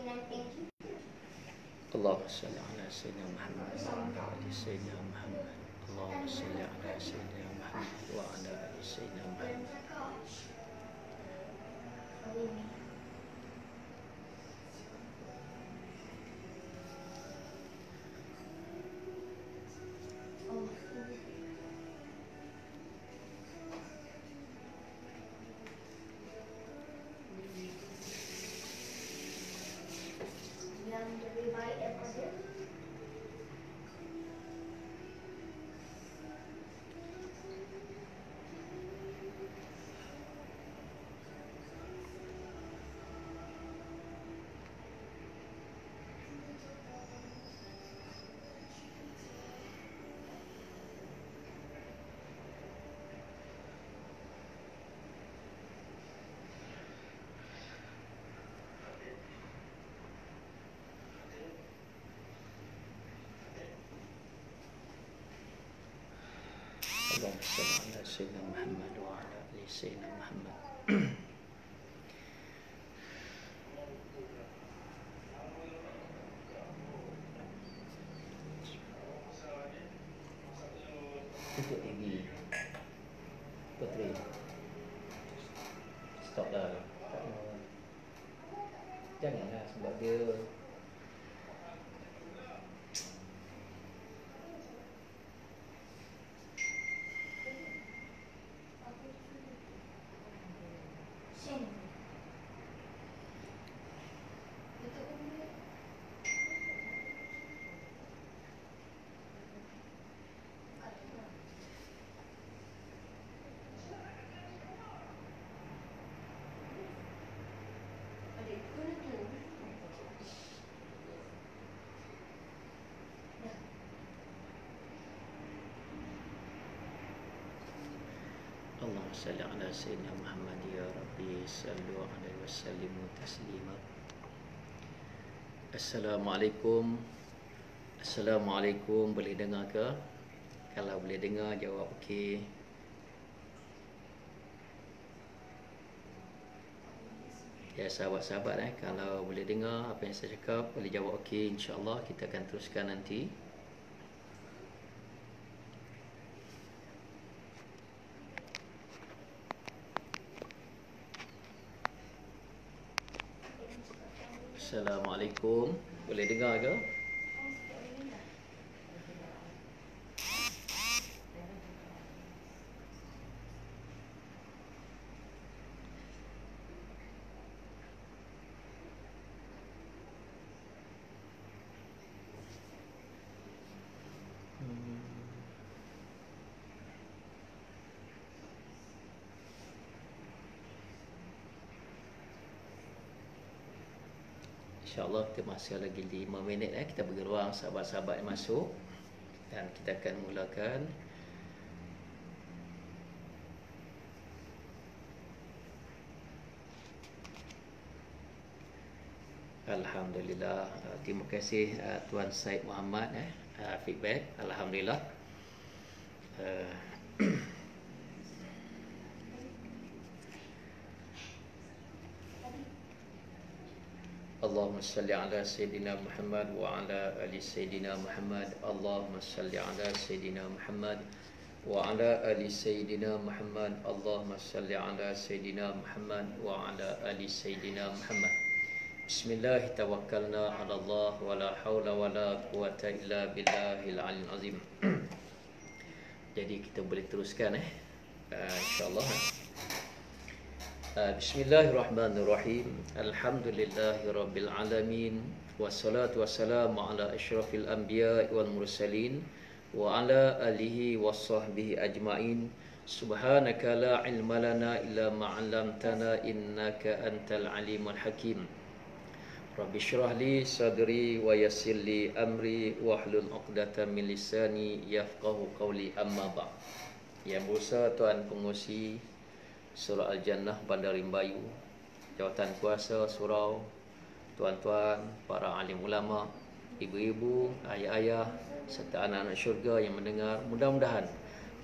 اللهم صل على سيدنا محمد وعلى آل سيدنا محمد. اللهم صل على سيدنا محمد وعلى آل سيدنا محمد. Yang lebih baik daripada اللهم صل على سيدنا محمد وعلى آل سيدنا محمد. Tutup gigi Putri. Stop dah. Tak mau. Janganlah sebab dia اللهم صل على سيدنا محمد يا ربي صلوا عليه وسلموا تسليما. Assalamualaikum. Assalamualaikum. Boleh dengar ke? Kalau boleh dengar jawab okey. Ya sahabat-sahabat kalau boleh dengar apa yang saya cakap boleh jawab okey, insya-Allah kita akan teruskan nanti. Assalamualaikum. Boleh dengar ke? InsyaAllah kita masih lagi 5 minit kita bagi ruang sahabat-sahabat yang masuk dan kita akan mulakan. Alhamdulillah. Terima kasih Tuan Syed Muhammad feedback. Alhamdulillah. Allahumma salli ala Sayyidina Muhammad wa ala ali Sayyidina Muhammad. Allahumma salli ala Sayyidina Muhammad wa ala ali Sayyidina Muhammad. Allahumma salli ala Sayyidina Muhammad wa ala ali Sayyidina Muhammad. Bismillah, tawakkalna ala Allah wa la hawla wa la quwata illa billahil aliyyil azim. Jadi kita boleh teruskan insya-Allah. Bismillahirrahmanirrahim. Alhamdulillahirabbil alamin. Wassalatu wassalamu ala asyrafil anbiya'i wal mursalin wa ala alihi wassahbihi ajmain. Subhanaka la ilma lana illa ma 'allamtana innaka antal alimul hakim. Rabbi shrah li sadri wa yassir li amri wahlul 'uqdatam min lisani yafqahu qawli, amma ba'd. Yang berusaha Tuan Pengurusi Surau Al-Jannah Bandar Rimbayu, Jawatan Kuasa Surau, tuan-tuan, para alim ulama, ibu-ibu, ayah-ayah serta anak-anak syurga yang mendengar, mudah-mudahan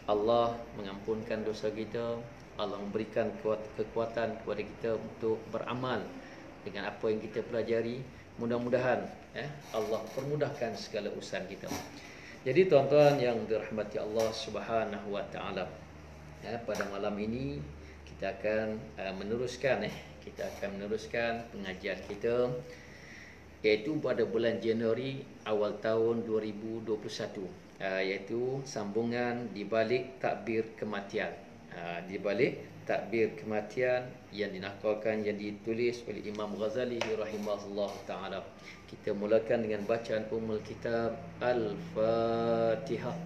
Allah mengampunkan dosa kita, Allah memberikan kekuatan kepada kita untuk beramal dengan apa yang kita pelajari, Mudah-mudahan Allah permudahkan segala urusan kita. Jadi tuan-tuan yang dirahmati Allah Subhanahu wa taala, pada malam ini kita akan meneruskan pengajian kita, iaitu pada bulan Januari awal tahun 2021, iaitu sambungan di balik takbir kematian. Di balik takbir kematian yang dinakalkan, yang ditulis oleh Imam Ghazali rahimahullah taala. Kita mulakan dengan bacaan Ummul Kitab Al-Fatihah.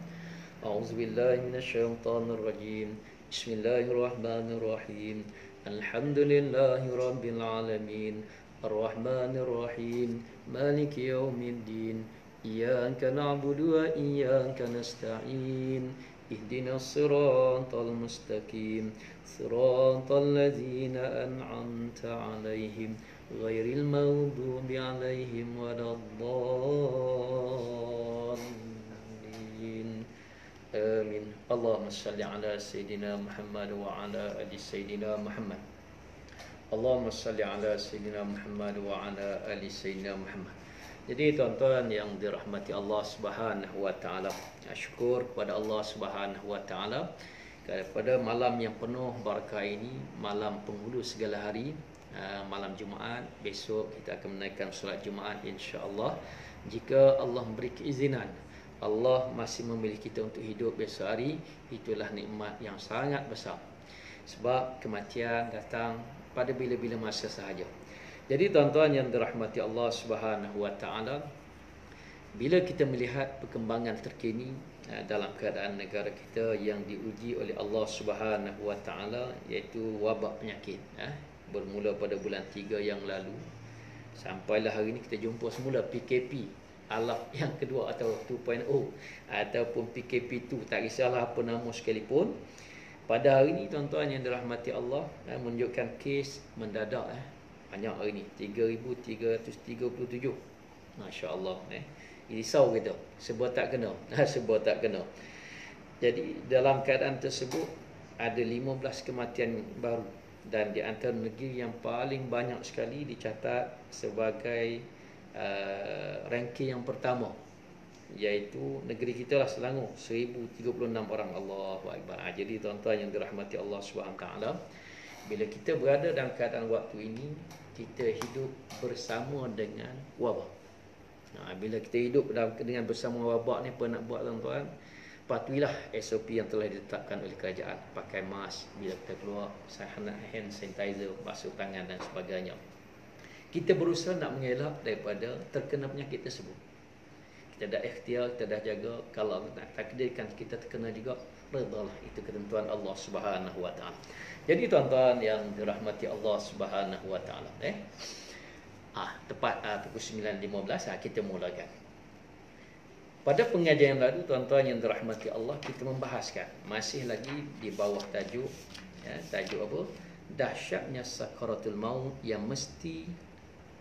A'udzubillahi minasyaitonirrajim. Bismillahirrahmanirrahim. Alhamdulillahirabbil alamin. Ar-Rahmanir-Rahim. Maliki yaumiddin. Iyyaka na'budu wa iyyaka nasta'in. Ihdinas siratal mustaqim. Siratal ladzina an'amta 'alaihim ghairil maghdubi 'alaihim waladdallin. Amin. Allahumma shalli ala sayyidina Muhammad wa ala ali sayyidina Muhammad. Allahumma shalli ala sayyidina Muhammad wa ala ali sayyidina Muhammad. Jadi tuan-tuan yang dirahmati Allah Subhanahu wa taala, syukur kepada Allah Subhanahu wa taala pada malam yang penuh barakah ini, malam penghulu segala hari, malam Jumaat. Besok kita akan menaikkan solat Jumaat insya-Allah. Jika Allah memberi keizinan, Allah masih memilih kita untuk hidup besok hari, itulah nikmat yang sangat besar. Sebab kematian datang pada bila-bila masa sahaja. Jadi tuan-tuan yang dirahmati Allah Subhanahu wa taala, bila kita melihat perkembangan terkini dalam keadaan negara kita yang diuji oleh Allah Subhanahu wa taala, iaitu wabak penyakit, bermula pada bulan 3 yang lalu sampailah hari ini kita jumpa semula PKP alaf yang kedua atau 2.0 ataupun PKP 2, tak kisahlah apa nama sekalipun. Pada hari ini tuan-tuan yang dirahmati Allah, menunjukkan kes mendadak banyak hari ni, 3,337. Masya-Allah, risau kita sebab tak kena. Sebab tak kena. Jadi dalam keadaan tersebut ada 15 kematian baru, dan di antara negeri yang paling banyak sekali dicatat sebagai ranking yang pertama, iaitu negeri kita lah, Selangor, 1036 orang. Allahu akbar. Jadi tuan-tuan yang dirahmati Allah Subhanahu taala, bila kita berada dalam keadaan waktu ini, kita hidup bersama dengan wabak. Bila kita hidup dengan bersama wabak ni, apa nak buat tuan-tuan? Patuhilah SOP yang telah ditetapkan oleh kerajaan. Pakai mask bila kita keluar, hand sanitizer, basuh tangan dan sebagainya. Kita berusaha nak mengelak daripada terkena penyakit tersebut. Kita dah ikhtiar, kita dah jaga. Kalau nak takdirkan kita terkena juga, redalah, itu ketentuan Allah Subhanahu wa taala. Jadi tuan-tuan yang dirahmati Allah Subhanahu wa taala, tepat pukul 9.15 kita mulakan. Pada pengajian yang lalu tuan-tuan yang dirahmati Allah, kita membahaskan masih lagi di bawah tajuk tajuk apa? Dahsyatnya sakaratul maut yang mesti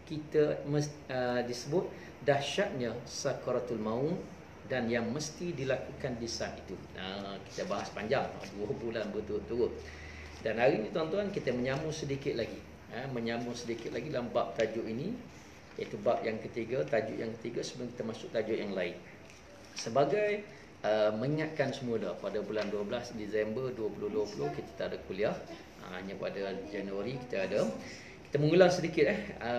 kita disebut dahsyatnya sakaratul maut dan yang mesti dilakukan di saat itu. Kita bahas panjang 2 bulan berturut-turut. Dan hari ini tuan-tuan kita menyambung sedikit lagi, dalam bab tajuk ini, iaitu bab yang ketiga, tajuk yang ketiga sebelum kita masuk tajuk yang lain. Sebagai mengingatkan semula, pada bulan 12 Disember 2020 kita tak ada kuliah, hanya pada Januari kita ada. Kita mengulang sedikit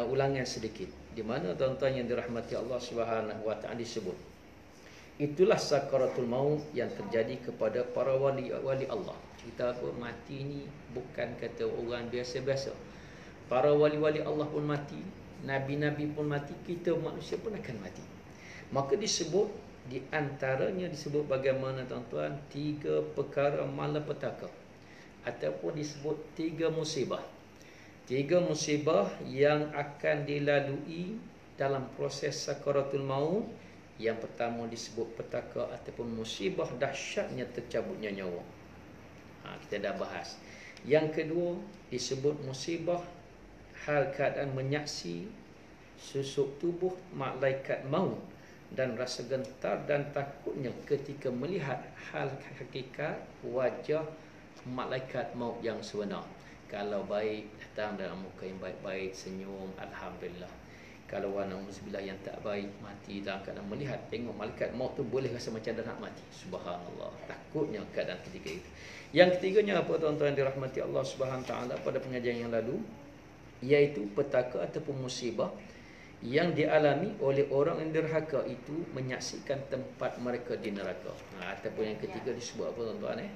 ulangan sedikit, di mana tuan-tuan yang dirahmati Allah Subhanahu wa taala disebut, itulah sakaratul maut yang terjadi kepada para wali-wali Allah. Kita mati ni bukan kata orang biasa-biasa. Para wali-wali Allah pun mati, nabi-nabi pun mati, kita manusia pun akan mati. Maka disebut, di antaranya disebut bagaimana tuan-tuan, 3 perkara malapetaka, ataupun disebut 3 musibah. 3 musibah yang akan dilalui dalam proses sakaratul maut. Yang pertama disebut petaka ataupun musibah dahsyatnya tercabutnya nyawa. Kita dah bahas. Yang kedua disebut musibah hal keadaan menyaksi susuk tubuh malaikat maut dan rasa gentar dan takutnya ketika melihat hal hakikat wajah malaikat maut yang sebenar. Kalau baik, datang dalam muka yang baik-baik, senyum, alhamdulillah. Kalau na'udzubillah yang tak baik mati dalam keadaan melihat, tengok malaikat maut tu boleh rasa macam dah nak mati. Subhanallah. Takutnya keadaan ketiga itu. Yang ketiganya apa tuan-tuan dirahmati Allah Subhanahu taala pada pengajian yang lalu, iaitu petaka ataupun musibah yang dialami oleh orang yang derhaka itu menyaksikan tempat mereka di neraka. Ataupun yang ketiga disebut apa tuan-tuan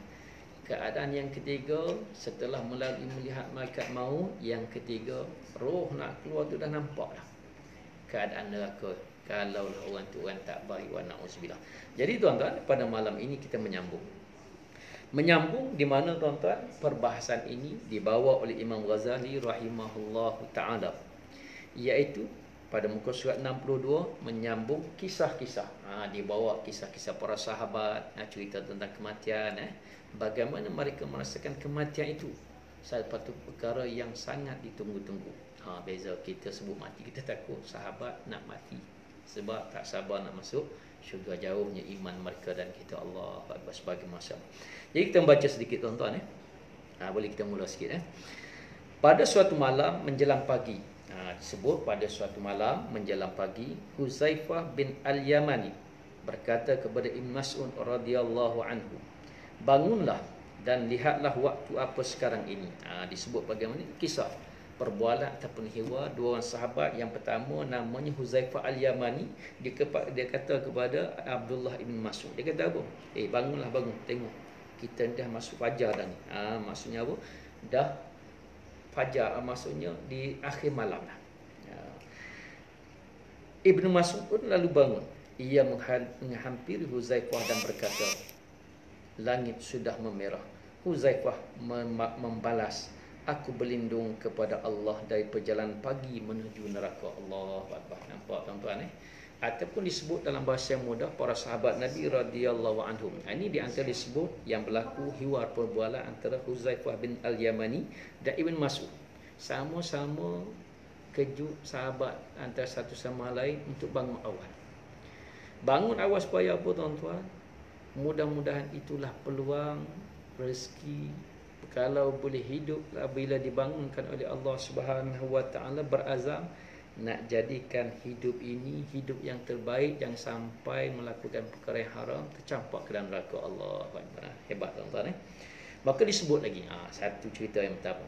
keadaan yang ketiga setelah melalui melihat malaikat maut, yang ketiga roh nak keluar tu dah nampak dah keadaan neraka kalau orang tu orang tak baik, wa na'udzubillah. Jadi tuan-tuan, pada malam ini kita menyambung di mana tuan-tuan perbahasan ini dibawa oleh Imam Ghazali rahimahullahu taala, iaitu pada muka surat 62 menyambung kisah-kisah. Dibawa kisah-kisah para sahabat, cerita tentang kematian, bagaimana mereka merasakan kematian itu. Satu perkara yang sangat ditunggu-tunggu. Beza kita sebut mati, kita takut. Sahabat nak mati sebab tak sabar nak masuk syurga, jauhnya iman mereka dan kita. Allah Akbar sebagai masa. Jadi kita membaca sedikit tuan-tuan. Boleh kita mula sikit. Pada suatu malam menjelang pagi, disebut pada suatu malam menjelang pagi, Huzaifah bin Al-Yamani berkata kepada Ibn Mas'ud radhiyallahu anhu, bangunlah dan lihatlah waktu apa sekarang ini. Disebut bagaimana kisah perbualan ataupun hiwar dua orang sahabat. Yang pertama namanya Huzaifah Al-Yamani, dia kata kepada Abdullah Ibn Mas'ud, dia kata apa? Bangunlah, bangun, tengok kita dah masuk fajar dah ni. Maksudnya apa? Dah fajar, maksudnya di akhir malam dah. Ibn Mas'ud pun lalu bangun. Ia menghampiri Huzaifah dan berkata, langit sudah memerah. Huzaifah membalas, aku berlindung kepada Allah dari perjalanan pagi menuju neraka. Allahu Akbar. Nampak tuan-tuan Ataupun disebut dalam bahasa yang mudah para sahabat Nabi radhiyallahu anhum. Ini di antara disebut yang berlaku hiwar perbualan antara Huzaifah bin Al-Yamani dan Ibn Mas'ud. Sama-sama kejut sahabat antara satu sama lain untuk bangun awal. Bangun awal supaya apa tuan-tuan? Mudah-mudahan itulah peluang rezeki. Kalau boleh hidup bila dibangunkan oleh Allah Subhanahu wa taala, berazam nak jadikan hidup ini hidup yang terbaik, jangan sampai melakukan perkara yang haram tercampak ke dalam neraka Allah. Hebat tuan-tuan Maka disebut lagi satu cerita yang pertama.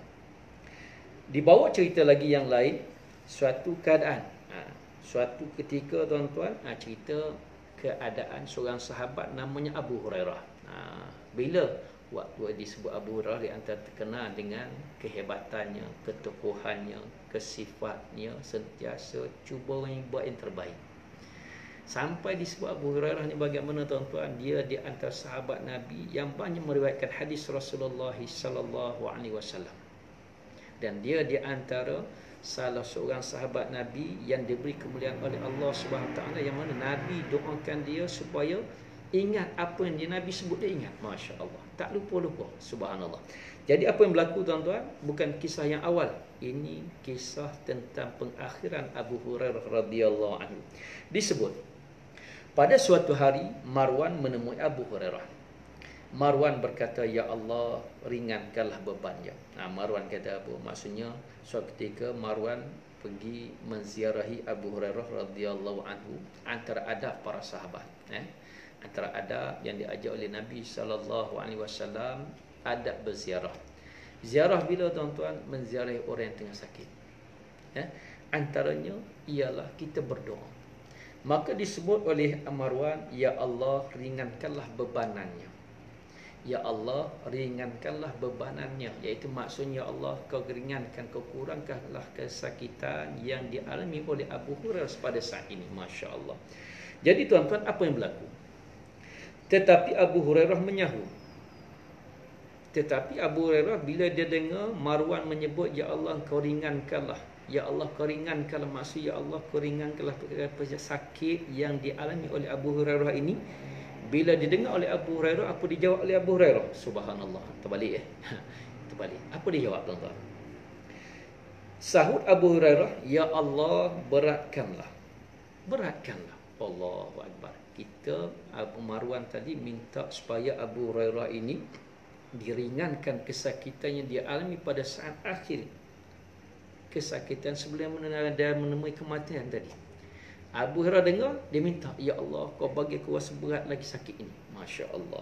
Dibawa cerita lagi yang lain, suatu keadaan, suatu ketika tuan-tuan, cerita keadaan seorang sahabat namanya Abu Hurairah. Bila waktu disebut Abu Hurairah, di antara terkenal dengan kehebatannya, ketokohannya, kesifatnya, sentiasa cuba buat yang terbaik. Sampai disebut Abu Hurairah ni bagaimana tuan-tuan, dia di antara sahabat Nabi yang banyak meriwayatkan hadis Rasulullah sallallahu alaihi wasallam. Dan dia di antara salah seorang sahabat Nabi yang diberi kemuliaan oleh Allah Subhanahu taala, yang mana Nabi doakan dia supaya ingat apa yang dia Nabi sebut, dia ingat. Masya Allah, tak lupa-lupa. Subhanallah. Jadi apa yang berlaku tuan-tuan, bukan kisah yang awal. Ini kisah tentang pengakhiran Abu Hurairah radhiyallahu anhu. Disebut pada suatu hari Marwan menemui Abu Hurairah. Marwan berkata, ya Allah, ringankanlah bebannya. Marwan kata apa? Maksudnya suatu ketika Marwan pergi menziarahi Abu Hurairah radhiyallahu anhu. Antara adab para sahabat, antara adab yang diajar oleh Nabi sallallahu alaihi wasallam, adab berziarah. Ziarah bila tuan-tuan? Menziarahi orang yang tengah sakit. Antaranya ialah kita berdoa. Maka disebut oleh Marwan, ya Allah, ringankanlah bebanannya. Ya Allah, ringankanlah bebanannya. Iaitu maksudnya, ya Allah, kau ringankan, kau kurangkanlah kesakitan yang dialami oleh Abu Hurairah pada saat ini. Masya Allah. Jadi tuan-tuan, apa yang berlaku? Tetapi Abu Hurairah menyahut. Tetapi Abu Hurairah bila dia dengar Marwan menyebut, ya Allah, kau ringankanlah, ya Allah, kau ringankanlah, maksud ya Allah, kau ringankanlah sakit yang dialami oleh Abu Hurairah ini. Bila didengar oleh Abu Hurairah, apa dijawab oleh Abu Hurairah? Subhanallah. Terbalik Terbalik. Apa dia jawab tuan-tuan? Sahut Abu Hurairah, ya Allah, beratkanlah. Beratkanlah. Allahu Akbar. Kita, Abu Marwan tadi minta supaya Abu Hurairah ini diringankan kesakitan yang dia alami pada saat akhir kesakitan sebelum dia menemui kematian tadi. Abu Hurairah dengar, dia minta, ya Allah, kau bagi aku rasa berat lagi sakit ini. Masya Allah.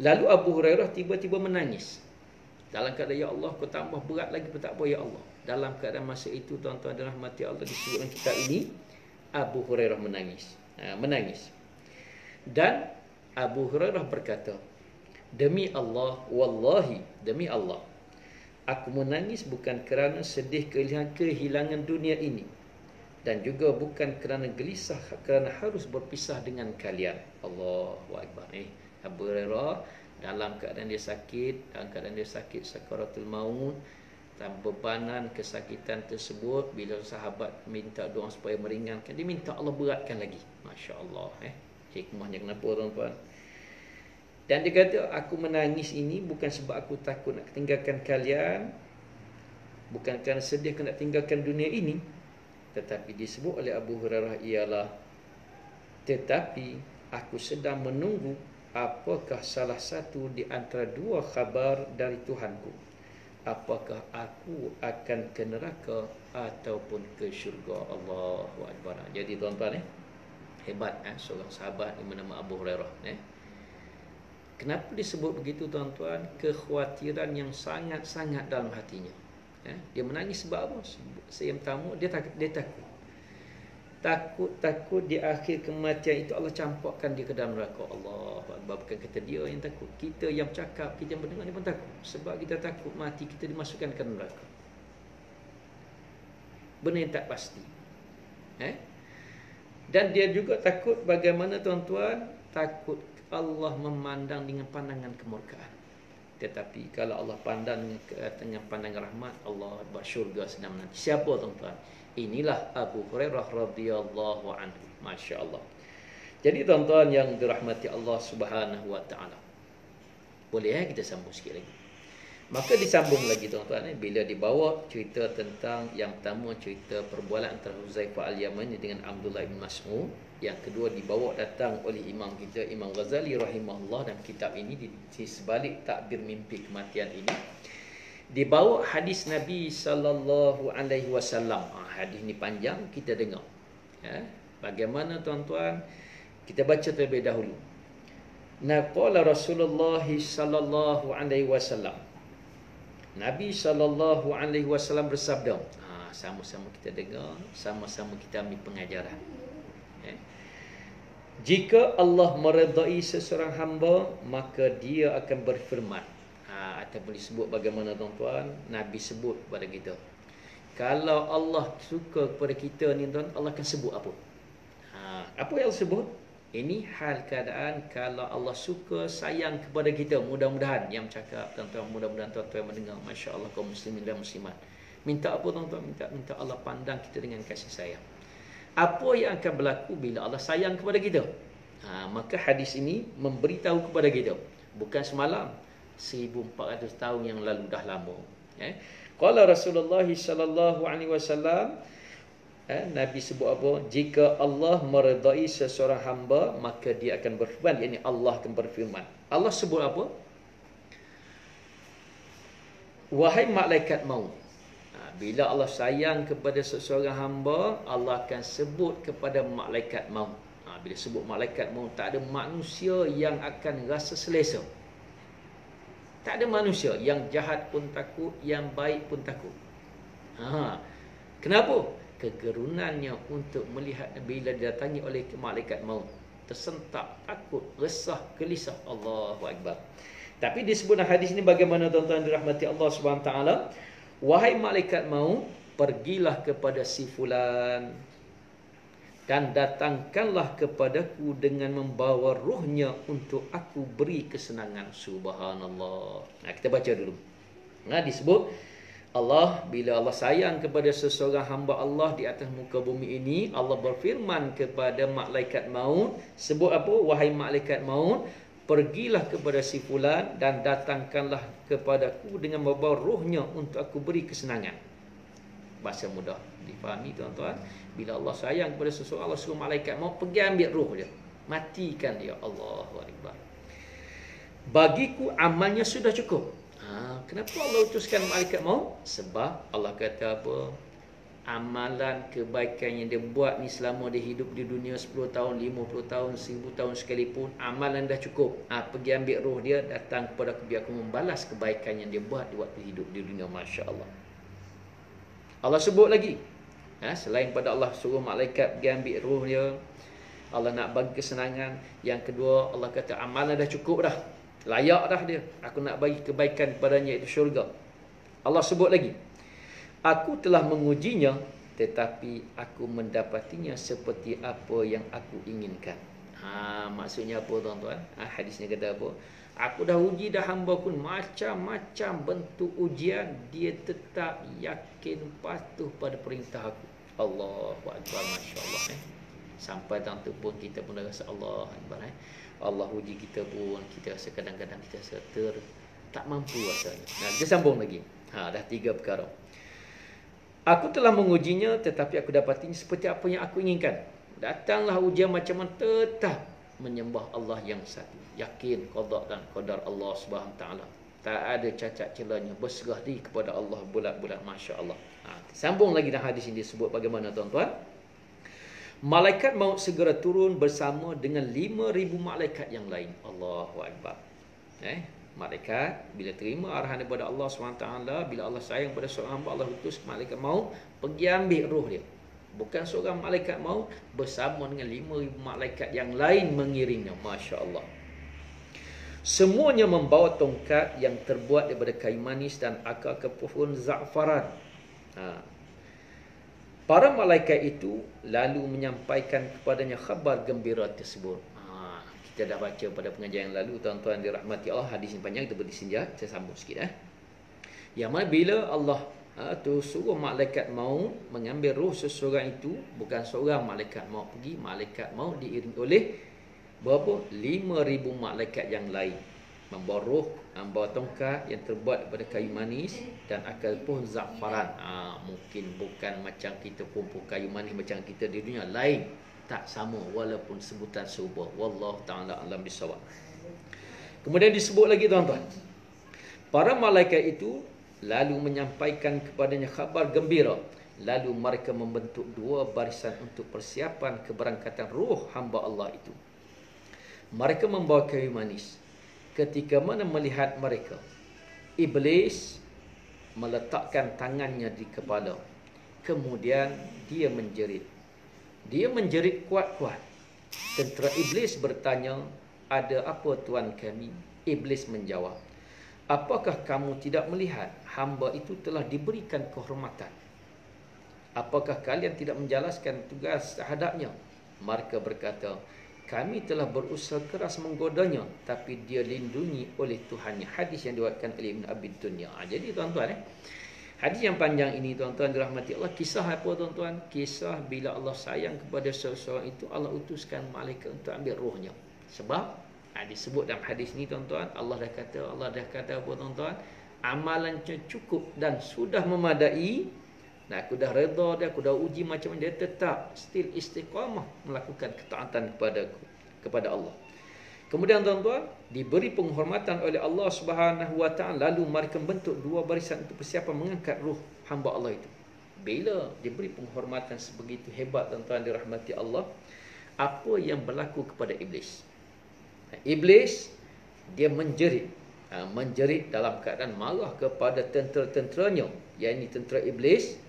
Lalu Abu Hurairah tiba-tiba menangis. Dalam keadaan, ya Allah, kau tambah berat lagi pun tak apa, ya Allah. Dalam keadaan masa itu, tuan-tuan dan rahmati Allah, disebutkan kitab ini, Abu Hurairah menangis. Menangis. Dan Abu Hurairah berkata, demi Allah, wallahi, demi Allah, aku menangis bukan kerana sedih kehilangan dunia ini, dan juga bukan kerana gelisah kerana harus berpisah dengan kalian. Allahu Akbar. Abu Hurairah dalam keadaan dia sakit, sakaratul maut, tanpa bebanan kesakitan tersebut, bila sahabat minta doa supaya meringankan, dia minta Allah beratkan lagi. Masya Allah. Hikmahnya kenapa, tuan-tuan? Dan dia kata, aku menangis ini bukan sebab aku takut nak tinggalkan kalian, bukan kerana sedih nak tinggalkan dunia ini, tetapi disebut oleh Abu Hurairah ialah, tetapi aku sedang menunggu apakah salah satu di antara dua khabar dari Tuhanku. Apakah aku akan ke neraka ataupun ke syurga. Allahu Akbar. Jadi tuan-tuan, hebat seorang sahabat yang bernama Abu Hurairah. Kenapa disebut begitu, tuan-tuan? Kekhawatiran yang sangat-sangat dalam hatinya. Dia menangis sebab apa? Yang pertama, dia takut. Takut di akhir kematian itu Allah campakkan dia ke dalam neraka. Allah Akbar. Bukan kata dia yang takut, kita yang bercakap, kita yang mendengar, dia pun takut. Sebab kita takut mati kita dimasukkan ke neraka. Benda yang tak pasti. Dan dia juga takut bagaimana, tuan-tuan, takut Allah memandang dengan pandangan kemurkaan. Tetapi kalau Allah pandang dengan pandangan rahmat, Allah bersyurga sedang menanti. Siapa, tuan-tuan? Inilah Abu Hurairah radhiyallahu anhu. Masya Allah. Jadi tuan-tuan yang dirahmati Allah subhanahu wa ta'ala, boleh kita sambung sikit lagi. Maka disambung lagi, tuan-tuan, bila dibawa cerita tentang, yang pertama cerita perbualan antara Huzaifah al-Yamani dengan Abdullah bin Mas'ud. Yang kedua dibawa datang oleh imam kita, Imam Ghazali rahimahullah, dalam kitab ini di sebalik takbir mimpi kematian ini dibawa hadis Nabi sallallahu alaihi wasallam. Hadis ni panjang, kita dengar. Bagaimana, tuan-tuan? Kita baca terlebih dahulu. Naqala Rasulullah sallallahu alaihi wasallam. Nabi sallallahu alaihi wasallam bersabda. Sama-sama kita dengar, sama-sama kita ambil pengajaran. Jika Allah meredai seseorang hamba, maka dia akan berfirman. Ataupun disebut bagaimana, tuan-tuan? Nabi sebut kepada kita, kalau Allah suka kepada kita ni, tuan, Allah akan sebut apa? Apa yang Allah sebut? Ini hal keadaan kalau Allah suka, sayang kepada kita. Mudah-mudahan yang cakap, tuan-tuan, mudah-mudahan tuan-tuan mendengar. Masya Allah, kaum muslimin dan muslimat. Minta apa, tuan-tuan? Minta Allah pandang kita dengan kasih sayang. Apa yang akan berlaku bila Allah sayang kepada kita? Maka hadis ini memberitahu kepada kita. Bukan semalam, 1400 tahun yang lalu, dah lama. Qala Rasulullah sallallahu alaihi wasallam, Nabi sebut apa? Jika Allah meredai seseorang hamba, maka dia akan berfirman. Yakni Allah akan berfirman. Allah sebut apa? Wahai malaikat maut. Bila Allah sayang kepada seseorang hamba, Allah akan sebut kepada malaikat maut. Bila sebut malaikat maut, tak ada manusia yang akan rasa selesa. Tak ada manusia. Yang jahat pun takut, yang baik pun takut. Kenapa? Kegerunannya untuk melihat bila didatangi oleh malaikat maut. Tersentak, takut, resah, gelisah. Allahu Akbar. Tapi disebut dalam hadis ini bagaimana, tuan-tuan dirahmati Allah Subhanahu Wa Taala. Wahai malaikat maut, pergilah kepada si fulan dan datangkanlah kepadaku dengan membawa ruhnya untuk aku beri kesenangan. Subhanallah. Kita baca dulu. Disebut Allah, bila Allah sayang kepada seseorang hamba Allah di atas muka bumi ini, Allah berfirman kepada malaikat maut. Sebut apa? Wahai malaikat maut, pergilah kepada si fulan dan datangkanlah kepadaku dengan membawa ruhnya untuk aku beri kesenangan. Bahasa mudah difahami, tuan-tuan. Bila Allah sayang kepada seseorang, Allah suruh malaikat maut pergi ambil ruh dia, matikan dia. Allahu Akbar. Bagiku amalnya sudah cukup. Kenapa Allah utuskan malaikat maut? Sebab Allah kata apa? Amalan kebaikan yang dia buat ni selama dia hidup di dunia 10 tahun, 50 tahun, 1000 tahun sekalipun, amalan dah cukup. Pergi ambil roh dia, datang kepada aku, biar aku membalas kebaikan yang dia buat di waktu hidup di dunia. Masya Allah. Allah sebut lagi, selain pada Allah suruh malaikat pergi ambil roh dia, Allah nak bagi kesenangan. Yang kedua, Allah kata amalan dah cukup dah, layak dah dia, aku nak bagi kebaikan kepadanya, iaitu syurga. Allah sebut lagi, aku telah mengujinya, tetapi aku mendapatinya seperti apa yang aku inginkan. Maksudnya apa tuan-tuan? Hadisnya kata apa? Aku dah uji dah hamba pun macam-macam bentuk ujian, dia tetap yakin patuh pada perintah aku. Allahu Akbar, Masya Allah. Sampai tang tu pun kita pun dah rasa Allah Akbar. Allah uji kita pun, kita rasa kadang-kadang kita rasa tak mampu rasanya. Kita sambung lagi. Dah 3 perkara. Aku telah mengujinya, tetapi aku dapatinya seperti apa yang aku inginkan. Datanglah ujian macam mana, tetap menyembah Allah yang satu. Yakin qada dan qadar Allah Subhanahu Taala. Tak ada cacat celanya, berserah diri kepada Allah bulat-bulat. Masya Allah. Sambung lagi dalam hadis ini disebut bagaimana tuan-tuan? Malaikat maut segera turun bersama dengan 5,000 malaikat yang lain. Allahu Akbar. Malaikat bila terima arahan daripada Allah SWT, bila Allah sayang pada seorang hamba, Allah utus malaikat maut pergi ambil roh dia. Bukan seorang malaikat maut, bersama dengan 5,000 malaikat yang lain mengiringnya. Masya Allah. Semuanya membawa tongkat yang terbuat daripada kayu manis dan akar ke pohon za'faran. Para malaikat itu lalu menyampaikan kepadanya khabar gembira tersebut. Kita dah baca pada pengajian yang lalu, tuan-tuan dirahmati Allah, hadis yang panjang, kita berdiri sini, saya sambung sikit. Yang mana bila Allah suruh malaikat maut mengambil roh seseorang itu, bukan seorang malaikat maut pergi, malaikat maut diiringi oleh berapa? 5,000 malaikat yang lain, membawa roh, membawa tongkat yang terbuat daripada kayu manis dan akar pohon za'faran. Mungkin bukan macam kita pun kayu manis macam kita di dunia, lain, tak sama walaupun sebutan serupa. Wallahu ta'ala alam bisawab. Kemudian disebut lagi tuan-tuan, para malaikat itu lalu menyampaikan kepadanya khabar gembira. Lalu mereka membentuk 2 barisan untuk persiapan keberangkatan roh hamba Allah itu. Mereka membawa kayu manis. Ketika mana melihat mereka, Iblis meletakkan tangannya di kepala. Kemudian dia menjerit. Dia menjerit kuat-kuat. Tentera Iblis bertanya, ada apa tuan kami? Iblis menjawab, apakah kamu tidak melihat hamba itu telah diberikan kehormatan? Apakah kalian tidak menjalankan tugas terhadapnya? Mereka berkata, kami telah berusaha keras menggodanya, tapi dia lindungi oleh Tuhannya. Hadis yang diriwayatkan oleh Ibn Abi Dunya. Jadi tuan-tuan, hadis yang panjang ini tuan-tuan dirahmati Allah. Kisah apa tuan-tuan? Kisah bila Allah sayang kepada seseorang itu, Allah utuskan malaikat untuk ambil rohnya. Sebab disebut dalam hadis ni tuan-tuan, Allah dah kata apa tuan-tuan? Amalannya cukup dan sudah memadai. Aku dah redha dia, aku dah uji macam mana, dia tetap still istiqamah melakukan ketaatan kepada Allah. Kemudian tuan-tuan, diberi penghormatan oleh Allah Subhanahu Wa Taala, lalu mereka bentuk 2 barisan untuk persiapan mengangkat roh hamba Allah itu. Bila diberi penghormatan sebegitu hebat tuan-tuan dirahmati Allah, apa yang berlaku kepada Iblis? Iblis dia menjerit dalam keadaan marah kepada tentera-tenteranya, yakni tentera Iblis.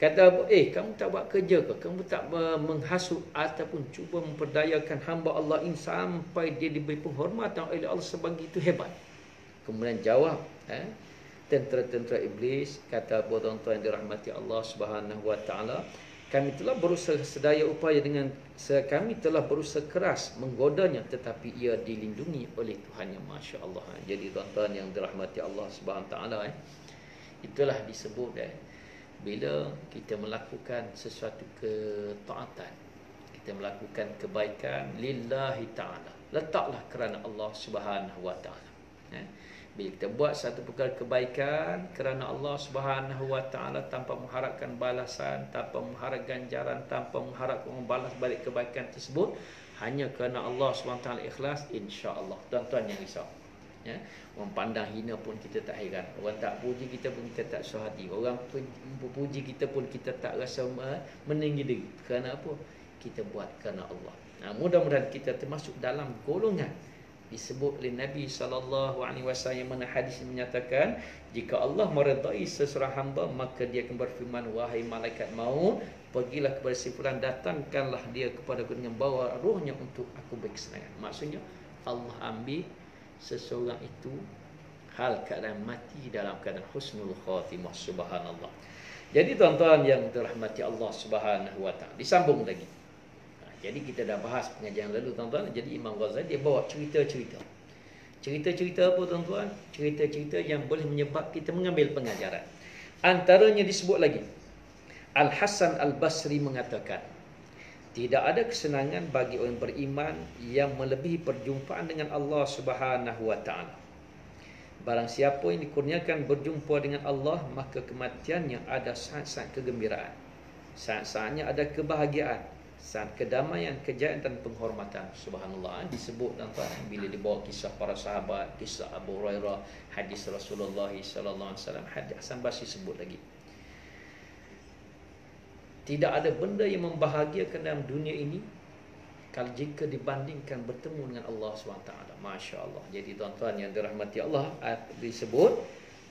Kata, kamu tak buat kerja ke? Kamu tak menghasut ataupun cuba memperdayakan hamba Allah ini sampai dia diberi penghormatan oleh Allah sebegitu hebat? Kemudian jawab tentera-tentera Iblis, kata apa tuan-tuan yang dirahmati Allah Subhanahu Wa Taala, kami telah berusaha sedaya upaya kami telah berusaha keras menggodanya, tetapi ia dilindungi oleh Tuhannya. Masya Allah. Jadi tuan-tuan yang dirahmati Allah Subhanahu Wa Taala, itulah disebut bila kita melakukan sesuatu ketaatan, kita melakukan kebaikan lillahi ta'ala, letaklah kerana Allah Subhanahu Wa Ta'ala. Bila kita buat satu perkara kebaikan kerana Allah Subhanahu Wa Ta'ala, tanpa mengharapkan balasan, tanpa mengharap ganjaran, tanpa mengharap membalas balik kebaikan tersebut, hanya kerana Allah Subhanahu Wa Ta'ala ikhlas, insya-Allah. Tuan-tuan yang risau, Ya, orang pandang hina pun kita tak heran. Orang tak puji kita pun kita tak susah hati. Orang puji kita pun kita tak rasa meninggi diri. Kerana apa? Kita buat kerana Allah. Nah, mudah-mudahan kita termasuk dalam golongan disebut oleh Nabi SAW yang mana hadis menyatakan, jika Allah meredai seseorang hamba, maka dia akan berfirman, wahai malaikat maut, pergilah kepada si fulan, datangkanlah dia kepada aku dengan bawa rohnya untuk aku berkesenangan. Maksudnya Allah ambil seseorang itu hal keadaan mati dalam keadaan husnul khatimah. Subhanallah. Jadi tuan-tuan yang dirahmati Allah Subhanahu wa taala, disambung lagi. Jadi kita dah bahas pengajian lalu tuan-tuan. Jadi Imam Ghazali dia bawa cerita-cerita. Cerita-cerita apa tuan-tuan? Cerita-cerita yang boleh menyebab kita mengambil pengajaran. Antaranya disebut lagi, Al-Hasan Al-Basri mengatakan, tidak ada kesenangan bagi orang beriman yang melebihi perjumpaan dengan Allah Subhanahu wa taala. Barang siapa yang dikurniakan berjumpa dengan Allah, maka kematiannya ada saat-saat kegembiraan, saat-saatnya ada kebahagiaan, saat kedamaian, kejayaan dan penghormatan. Subhanallah. Disebut tuan-tuan bila dibawa kisah para sahabat, kisah Abu Hurairah, hadis Rasulullah sallallahu alaihi wasallam, hadis Hasan Basri sebut lagi. Tidak ada benda yang membahagiakan dalam dunia ini kalau jika dibandingkan bertemu dengan Allah SWT. Masya Allah. Jadi tuan-tuan yang dirahmati Allah, disebut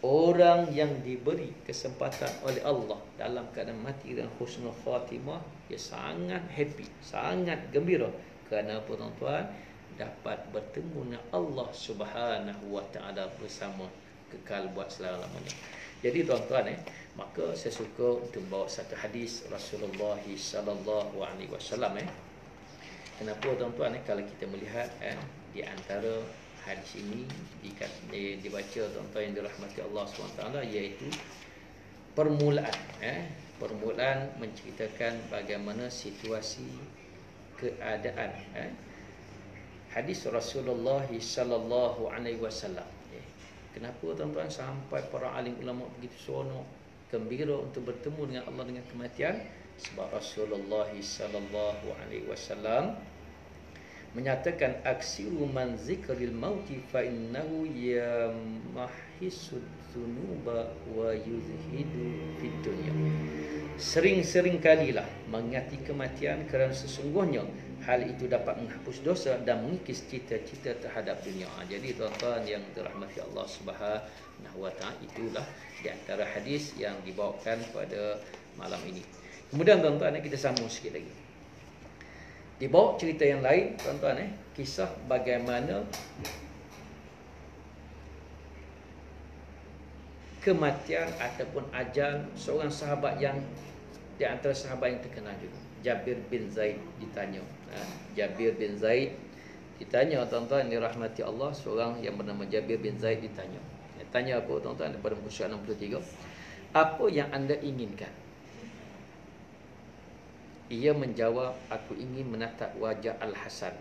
orang yang diberi kesempatan oleh Allah dalam keadaan mati dan husnul khatimah, dia sangat happy, sangat gembira. Kerana apa tuan-tuan? Dapat bertemu dengan Allah Subhanahu wa taala bersama kekal buat selama-lamanya. Jadi tuan-tuan maka saya suka untuk bawa satu hadis Rasulullah sallallahu alaihi wasallam. Kenapa tuan-tuan kalau kita melihat di antara hadis ini dibaca tuan-tuan yang dirahmati Allah SWT, iaitu permulaan permulaan menceritakan bagaimana situasi keadaan hadis Rasulullah sallallahu alaihi wasallam. Kenapa tuan-tuan sampai para alim ulama begitu seronok, gembira untuk bertemu dengan Allah dengan kematian? Sebab Rasulullah sallallahu alaihi wasallam menyatakan, aksiru man zikril mauti fa innahu yamahhisud dzunuba wa yuzhidu fid dunya. Sering-sering kalilah mengingati kematian, kerana sesungguhnya hal itu dapat menghapus dosa dan mengikis cita-cita terhadap dunia. Jadi tuan-tuan yang dirahmati Allah Subhanahu wa taala, itulah di antara hadis yang dibawakan pada malam ini. Kemudian tuan-tuan kita sambung sikit lagi. Dibawa cerita yang lain tuan-tuan kisah bagaimana kematian ataupun ajal seorang sahabat yang di antara sahabat yang terkenal juga, Jabir bin Zaid ditanya. Jabir bin Zaid ditanya tuan-tuan dirahmati Allah, seorang yang bernama Jabir bin Zaid ditanya. Tanya apa tuan-tuan daripada muka surat 63? Apa yang anda inginkan? Ia menjawab, aku ingin menatap wajah Al-Hasan.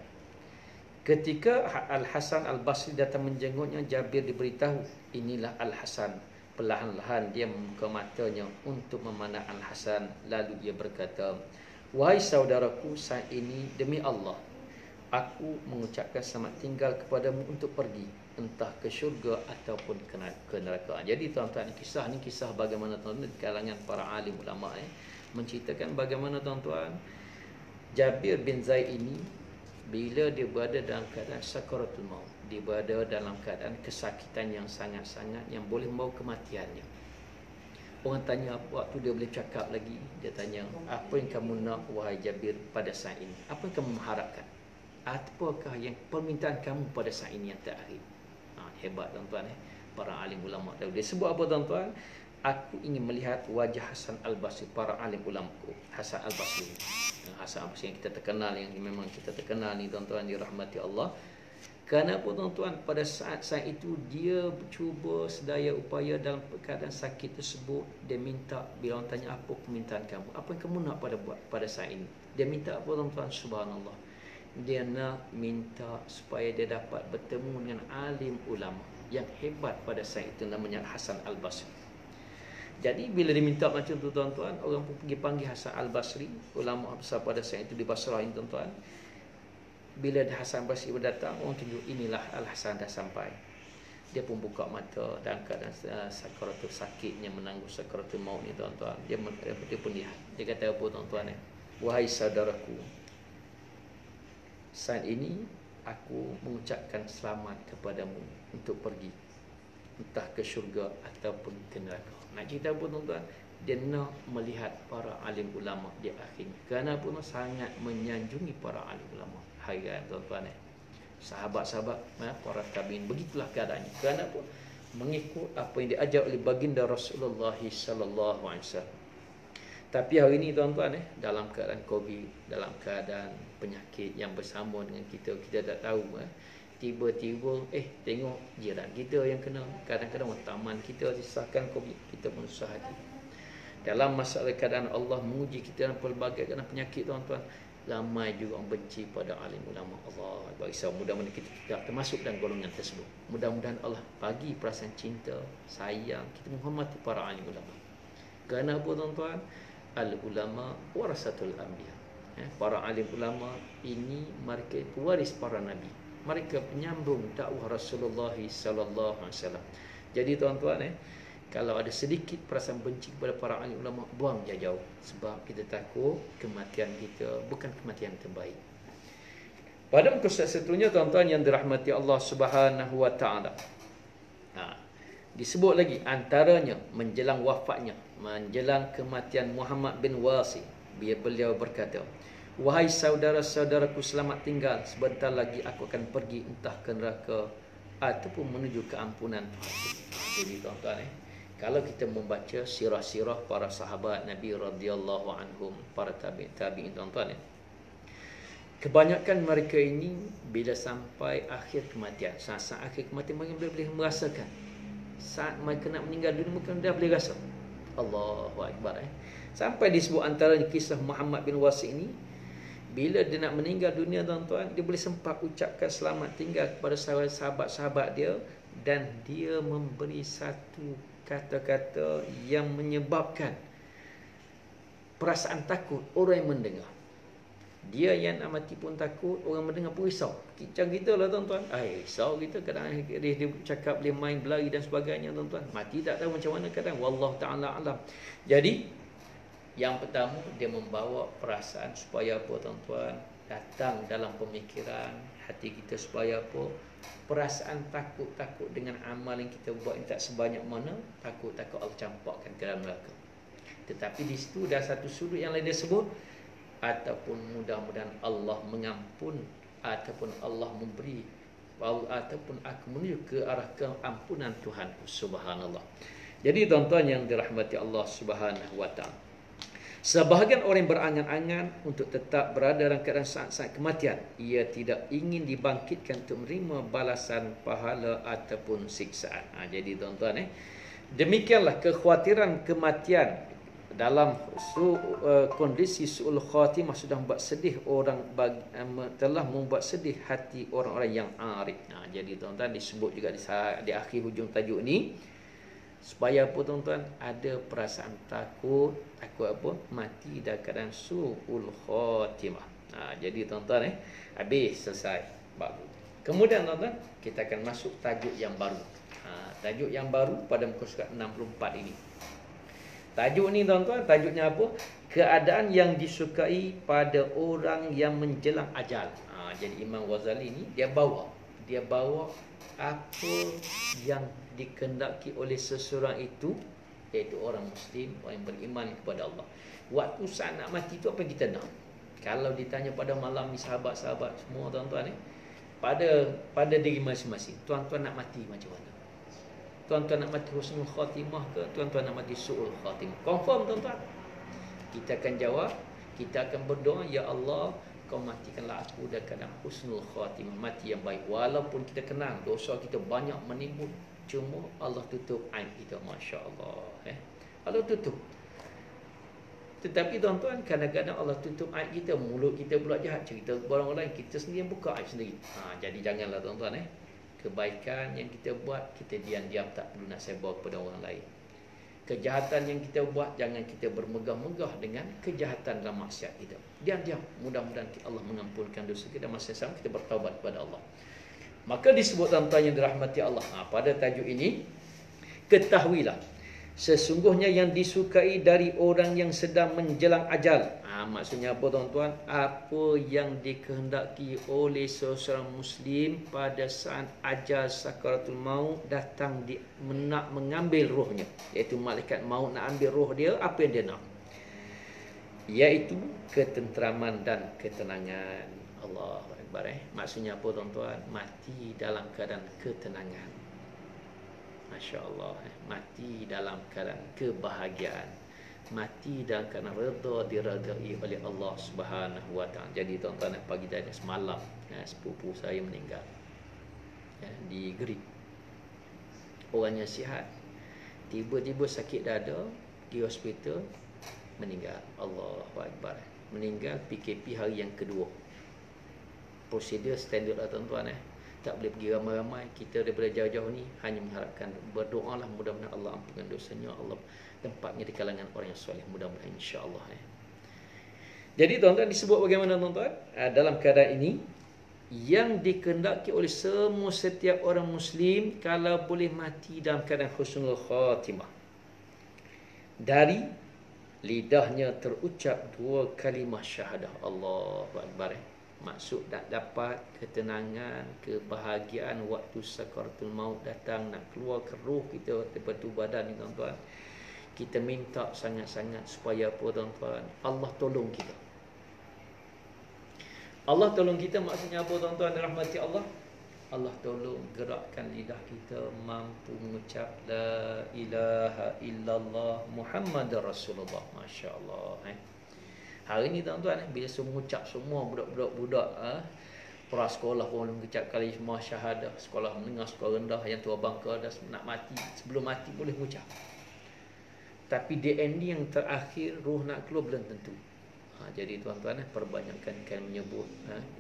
Ketika Al-Hasan Al-Basri datang menjenguknya, Jabir diberitahu, inilah Al-Hasan. Perlahan-lahan dia membuka matanya untuk memandang Al-Hasan. Lalu dia berkata, wahai saudaraku, saat ini demi Allah, aku mengucapkan selamat tinggal kepadamu untuk pergi, entah ke syurga ataupun ke neraka. Jadi tuan-tuan, kisah ni kisah bagaimana tuan-tuan di kalangan para alim ulama menceritakan bagaimana tuan-tuan Jabir bin Zaid ini bila dia berada dalam keadaan sakaratul maut, dia berada dalam keadaan kesakitan yang sangat-sangat yang boleh membawa kematiannya. Orang tanya waktu dia boleh cakap lagi, dia tanya, apa yang kamu nak wahai Jabir pada saat ini? Apa yang kamu mengharapkan? Apakah yang permintaan kamu pada saat ini yang terakhir? Hebat tuan-tuan para alim ulama. Dia sebut apa tuan-tuan? Aku ingin melihat wajah Hasan Al-Basri, para alim ulama Hasan Al-Basri. Hasan Al-Basri yang kita terkenal, yang memang kita terkenal ni tuan-tuan dirahmati Allah. Kenapa tuan-tuan? Pada saat-saat itu dia cuba sedaya upaya dalam keadaan sakit tersebut. Dia minta, bila orang tanya apa permintaan kamu, apa yang kamu nak pada saat ini, dia minta apa tuan-tuan? Subhanallah, dia nak minta supaya dia dapat bertemu dengan alim ulama yang hebat pada saat itu, namanya Hasan Al-Basri. Jadi bila diminta macam tu tuan-tuan, orang pun pergi panggil Hasan Al-Basri, ulama besar pada saat itu di Basrah ini tuan-tuan. Bila Hasan Al-Basri datang, orang tunjuk inilah Al-Hasan dah sampai. dia pun buka mata dalam keadaan sakaratul sakitnya, menanggung sakaratul maut ni tuan-tuan. Dia pun lihat. Dia kata apa tuan-tuan? Wahai saudaraku, saat ini aku mengucapkan selamat kepadamu untuk pergi entah ke syurga ataupun ke neraka. Nak cerita apa tuan-tuan? Dia nak melihat para alim ulama di akhirnya. Kerana pun sangat menyanjungi para alim ulama. Hai kan tuan-tuan sahabat-sahabat, para tabi'in, begitulah keadaannya. Kerana pun mengikut apa yang diajar oleh baginda Rasulullah sallallahu alaihi wasallam. Tapi hari ini tuan-tuan dalam keadaan Covid, dalam keadaan penyakit yang bersama dengan kita tak tahu tiba-tiba tengok jiran kita yang kena, kadang-kadang taman kita disahkan Covid, kita pun susah hati. Dalam masalah keadaan Allah menguji kita dalam pelbagai keadaan penyakit tuan-tuan, ramai juga orang benci pada alim ulama. Allah bagi mudah-mudahan kita tidak termasuk dalam golongan tersebut. Mudah-mudahan Allah bagi perasaan cinta, sayang, kita menghormati para alim ulama. Kerana apa tuan-tuan? Al ulama warasatul anbiya. Para alim ulama ini mereka pewaris para nabi. Mereka penyambung dakwah Rasulullah sallallahu alaihi wasallam. Jadi tuan-tuan kalau ada sedikit perasaan benci kepada para alim ulama, buang jauh, sebab kita takut kematian kita bukan kematian terbaik. Pada muka surat seterusnya tuan-tuan yang dirahmati Allah Subhanahu wa taala. Disebut lagi antaranya menjelang wafatnya, menjelang kematian Muhammad bin Wasi, beliau berkata, wahai saudara-saudaraku, selamat tinggal, sebentar lagi aku akan pergi entah ke neraka ataupun menuju keampunan Tuhan. Jadi tuan-tuan kalau kita membaca sirah-sirah para sahabat Nabi radhiyallahu anhum, para tabi'in tuan-tuan kebanyakan mereka ini bila sampai akhir kematian, saat akhir kematian mereka boleh merasakan. Saat mereka nak meninggal dunia mereka dah boleh rasa. Allahu akbar. Sampai disebut antaranya kisah Muhammad bin Wasi ini, bila dia nak meninggal dunia tuan-tuan, dia boleh sempat ucapkan selamat tinggal kepada sahabat-sahabat dia, dan dia memberi satu kata-kata yang menyebabkan perasaan takut orang yang mendengar. Dia yang nak mati pun takut, orang mendengar pun risau. Macam kita lah tuan-tuan. Risau kita kadang dia cakap, dia main berlari dan sebagainya tuan-tuan. Mati tak tahu macam mana kadang. Wallahu ta'ala alam. Jadi yang pertama, dia membawa perasaan supaya apa tuan-tuan? Datang dalam pemikiran hati kita supaya apa? Perasaan takut-takut dengan amal yang kita buat yang tak sebanyak mana, takut-takut Allah campakkan ke dalam neraka. Tetapi di situ dah satu sudut yang lain dia sebut, ataupun mudah-mudahan Allah mengampun, ataupun Allah memberi, ataupun aku menuju ke arah keampunan Tuhan subhanallah. Jadi tuan-tuan yang dirahmati Allah Subhanahu wa taala, sebahagian orang yang berangan-angan untuk tetap berada dalam keadaan saat-saat kematian, ia tidak ingin dibangkitkan untuk menerima balasan pahala ataupun siksaan. Jadi tuan-tuan demikianlah kekhawatiran kematian dalam kondisi su'ul khatimah sudah membuat sedih telah membuat sedih hati orang-orang yang arif. Jadi tuan-tuan disebut juga di akhir hujung tajuk ni, supaya apa tuan-tuan? Ada perasaan takut apa? Mati dalam keadaan su'ul khatimah. Jadi tuan-tuan habis, selesai, bagus. Kemudian tuan-tuan kita akan masuk tajuk yang baru. Tajuk yang baru pada muka surat 64 ini. Tajuk ni tuan-tuan, tajuknya apa? Keadaan yang disukai pada orang yang menjelang ajal. Jadi Imam Ghazali ni dia bawa apa yang dikehendaki oleh seseorang itu, iaitu orang Muslim, orang yang beriman kepada Allah. Waktu saat nak mati tu apa yang kita nak? Kalau ditanya pada malam ni sahabat-sahabat semua tuan-tuan pada diri masing-masing, tuan-tuan nak mati macam mana? Tuan-tuan nak mati husnul khatimah ke? Tuan-tuan nak mati su'ul khatimah? Confirm tuan-tuan? Kita akan jawab, kita akan berdoa, ya Allah, kau matikanlah aku dalam keadaan husnul khatimah, mati yang baik. Walaupun kita kenal dosa kita banyak menimbul, cuma Allah tutup aib kita, masya-Allah. Allah tutup. Tetapi tuan-tuan, kadang-kadang Allah tutup aib kita, mulut kita pula jahat, cerita kepada orang lain, kita sendiri yang buka aib sendiri. Jadi janganlah tuan-tuan kebaikan yang kita buat, kita diam-diam, tak perlu nak sebar kepada orang lain. Kejahatan yang kita buat, jangan kita bermegah-megah dengan kejahatan dalam maksiat kita. Diam-diam, mudah-mudahan Allah mengampunkan dosa kita, masa sama kita bertaubat kepada Allah. Maka disebut tuan-tuan yang dirahmati Allah. Pada tajuk ini, ketahuilah sesungguhnya yang disukai dari orang yang sedang menjelang ajal. Maksudnya apa tuan-tuan? Apa yang dikehendaki oleh seorang Muslim pada saat ajal sakaratul maut datang, nak mengambil rohnya. Iaitu malaikat maut nak ambil roh dia, apa yang dia nak? Iaitu ketenteraman dan ketenangan. Allahu Akbar. Maksudnya apa tuan-tuan? Mati dalam keadaan ketenangan. Masya Allah. Mati dalam keadaan kebahagiaan. Mati dalam keadaan redha, diredai oleh Allah Subhanahu wa ta'ala. Jadi tuan-tuan, pagi tadi semalam sepupu saya meninggal di Greek. Orangnya sihat, tiba-tiba sakit dada, di hospital, meninggal. Allahu Akbar. Meninggal PKP hari yang kedua. Prosedur standard lah tuan-tuan. Tak boleh pergi ramai-ramai. Kita daripada jauh-jauh ni hanya mengharapkan, berdoalah mudah-mudahan Allah ampunkan dosanya, Allah tempatnya di kalangan orang yang soleh, mudah-mudahan insya-Allah. Jadi tuan-tuan, disebut bagaimana tuan-tuan? Dalam keadaan ini yang dikehendaki oleh semua setiap orang Muslim, kalau boleh mati dalam keadaan husnul khatimah. Dari lidahnya terucap 2 kalimah syahadah, Allahu Akbar. Maksud nak dapat ketenangan, kebahagiaan waktu sakaratul maut datang, nak keluar ke roh kita daripada tubuh badan ni tuan-tuan. Kita minta sangat-sangat supaya apa tuan-tuan? Allah tolong kita. Allah tolong kita maksudnya apa tuan-tuan dirahmati Allah? Allah tolong gerakkan lidah kita mampu mengucap la ilaha illallah Muhammadar Rasulullah. Masya Allah. Hari ni tuan-tuan, bila semua mengucap, semua budak-budak prasekolah pun mengucap kalimah syahadah, sekolah menengah, sekolah rendah, yang tua bangka dah nak mati, sebelum mati boleh mengucap. Tapi di ending yang terakhir, roh nak keluar belum tentu. Jadi tuan-tuan, perbanyakkan kan menyebut